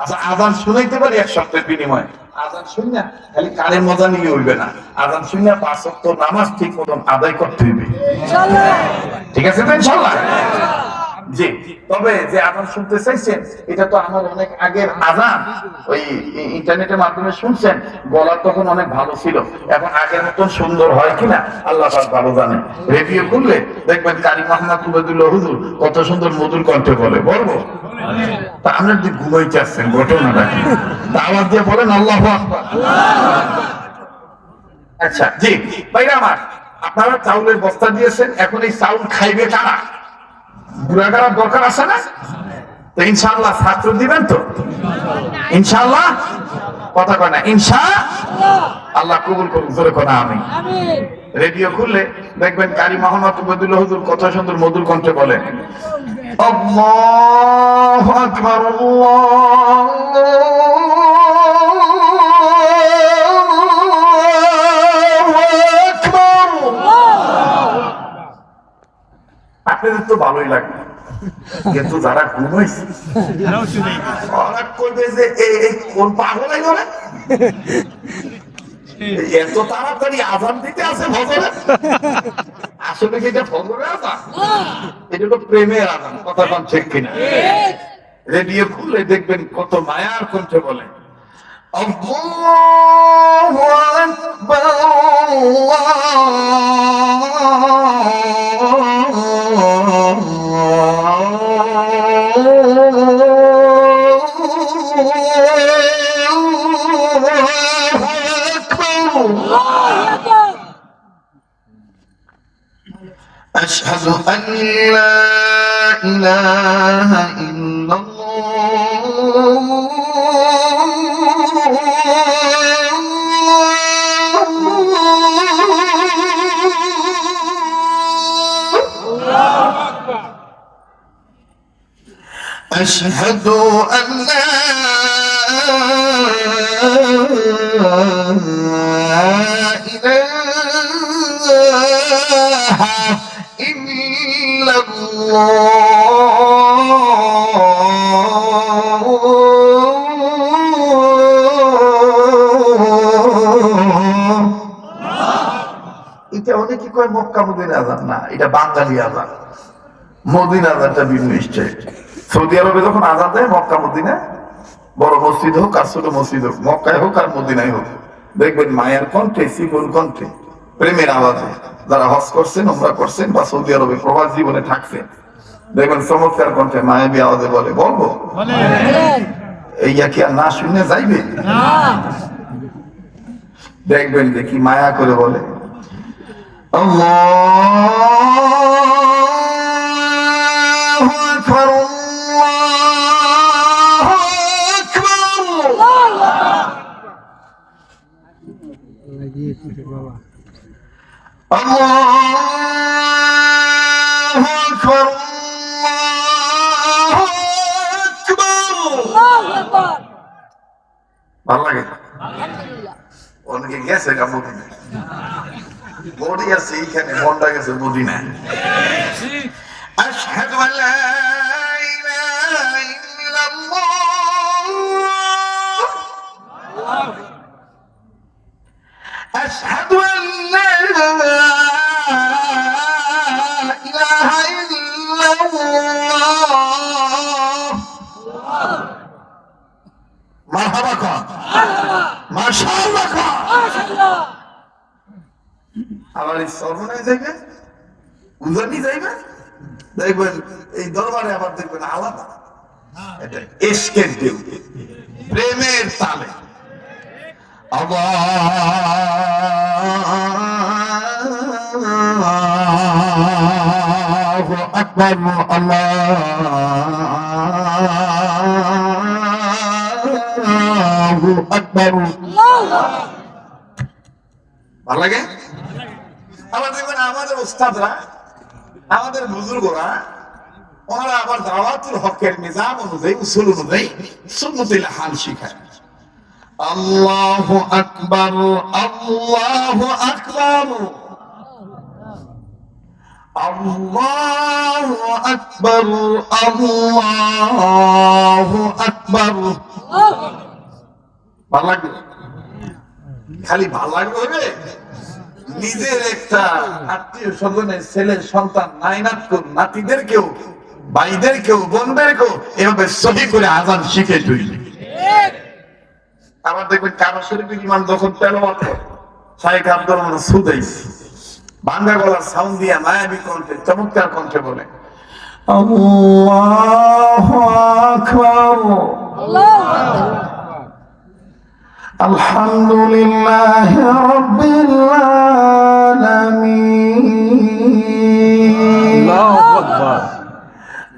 আচ্ছা, আজান শুনাইতে পারি এক সপ্তাহের বিনিময়ে। আজান শুনে খালি কানের মজা নিয়ে হইবে না, আজান শুনে 5 ওয়াক্ত নামাজ ঠিক মতন আদায় করতে হইবে। ঠিক আছে তো ইনশাআল্লাহ? জি। তবে যে আজান শুনতে চাইছেন, এটা তো আমার অনেক আগের আজান, ওই ইন্টারনেটের মাধ্যমে শুনছেন, গলা তখন অনেক ভালো ছিল। এখন আগের মতন সুন্দর হয় কিনা আল্লাহ পাক ভালো জানে। রেডিও করলে দেখবেন কারি মোহাম্মদ উবাইদুল্লাহ হুজুর কত সুন্দর মধুর কণ্ঠে বলে, বলবো? তা আপনার যে ঘুমাইতে আসছেন, ঘটনাটা কি? আওয়াজ দিয়ে বলেন আল্লাহু আকবার। আচ্ছা, জি ভাইরা আমার, আপনারা চাউলের বস্তা দিয়েছেন, এখন এই চাউল খাইবে কারা? বুড়াগাড়ার দরকার আছে না? তো ইনশাআল্লাহ ছাত্র দিবেন তো? ইনশাআল্লাহ, কথা কয় না ইনশাআল্লাহ? আল্লাহ কবুল করুন, জোরে কোনা আমিন। রেডিও খুললে দেখবেন কারি মোহাম্মদ উবাইদুল্লাহ হুজুর কত সুন্দর মধুর কণ্ঠে বলেন, আল্লাহু আকবার, আপনাদের তো ভালোই লাগবে, কিন্তু যারা ঘুমাইছে ওরা কইবে যে এই কোন পাগল এগুলো, এত তাড়াতাড়ি আজান দিতে আছে ফজরে। আসলে কি এটা ফজরের আজান? এটা তো প্রেমের আজান, কথা কোন ঠিক কিনা? রেডিও খুললে দেখবেন কত মায়ার কণ্ঠে বলে, আল্লাহু আকবার, أشهد أن لا إله إلا الله، أشهد أن لا إله إلا এটা অনেকে কয় মক্কা মদিনা আজান, না এটা বাঙালি আজান। মদিনা আজানটা ভিন্ন স্টাইল। সৌদি আরবে যখন আজান দেয় মক্কা মদিনা, বড় মসজিদ হোক আর ছোট মসজিদ হোক, মক্কায় হোক আর মদিনায় হোক, দেখবেন মায়ের কণ্ঠে, সিমুল কণ্ঠে, প্রেমের আওয়াজে যারা হজ করছেন, উমরা করছেন বা সৌদি আরবে প্রবাস জীবনে থাকছেন, দেখবেন চমৎকার কণ্ঠে মায়াবী আওয়াজে বলে, বলবো? এইয়া কি আর না শুনে যাইবে? দেখবেন দেখি মায়া করে বলে, আল্লাহু আকবার, আল্লাহু আকবার, ভালো লাগে? অনেকে গেছে মদিনা, বডি আছে এইখানে, মনটা গেছে মদিনায়। আশহাদু আল্লা ইলাহা ইল্লাল্লাহ, আশহাদু আল্লা ইলাহা ইল্লাল্লাহ, মারহাবা কোন, মাশাআল্লাহ কোন। আবার এই সর্বনায় যাইবে, উজানি যাইবে, দেখবেন এই দরবারে আবার দেখবেন আলাদা, এটা ইশকের ঢেউ, প্রেমের তালে। আল্লাহু আকবার, আল্লাহু আকবার। ভালো লাগে? আবার দেখবেন আমাদের ওস্তাদরা, আমাদের বুজুর্গরা, ওনারা আবার দাওয়াতুল হকের নিজাম অনুযায়ী, উসুল অনুযায়ী সুন্নতুল হাল শিখায়। আল্লাহু আকবার, আল্লাহু আকবার, আল্লাহু আকবার, আল্লাহু আকবার। ভালো লাগবে? খালি ভালো লাগবে? নিজের একটা আত্মীয় স্বজনের ছেলের সন্তান নাতিদেরকেও, ভাইদেরকেও, বোনদেরকেও এভাবে সহি করে আযান শিখে তুই। আবার দেখবেন কাবা শরীফের ইমাম যখন তেলাওয়াত করে, শাইখ আব্দুর রহমান সুদাইস বাংলা গলার সাউন্ড দিয়া মায়াবী কণ্ঠে, চমৎকার কণ্ঠে বলে, আল্লাহু আকবার, আলহামদুলিল্লাহি রাব্বিল আলামিন, আল্লাহু আকবার,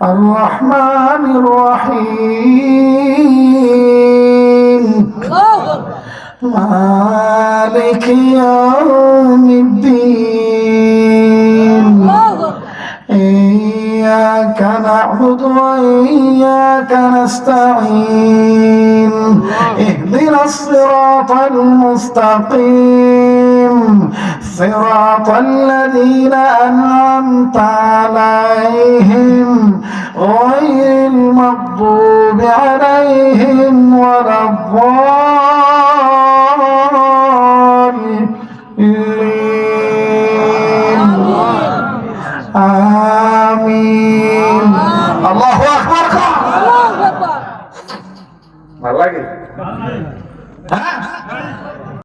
আর রহমানির রহিম, মালিকি ইয়াউমিদ্দিন, ইয়্যাকা না'বুদু ওয়া ইয়্যাকা নাস্তাঈন, ইহদিনাস সিরাতাল মুস্তাকিম, সিরাতাল লাযীনা আন'আমতা আলাইহিম গায়রিল মাগদুবি আলাইহিম ওয়ালাদ-দাল্লিন।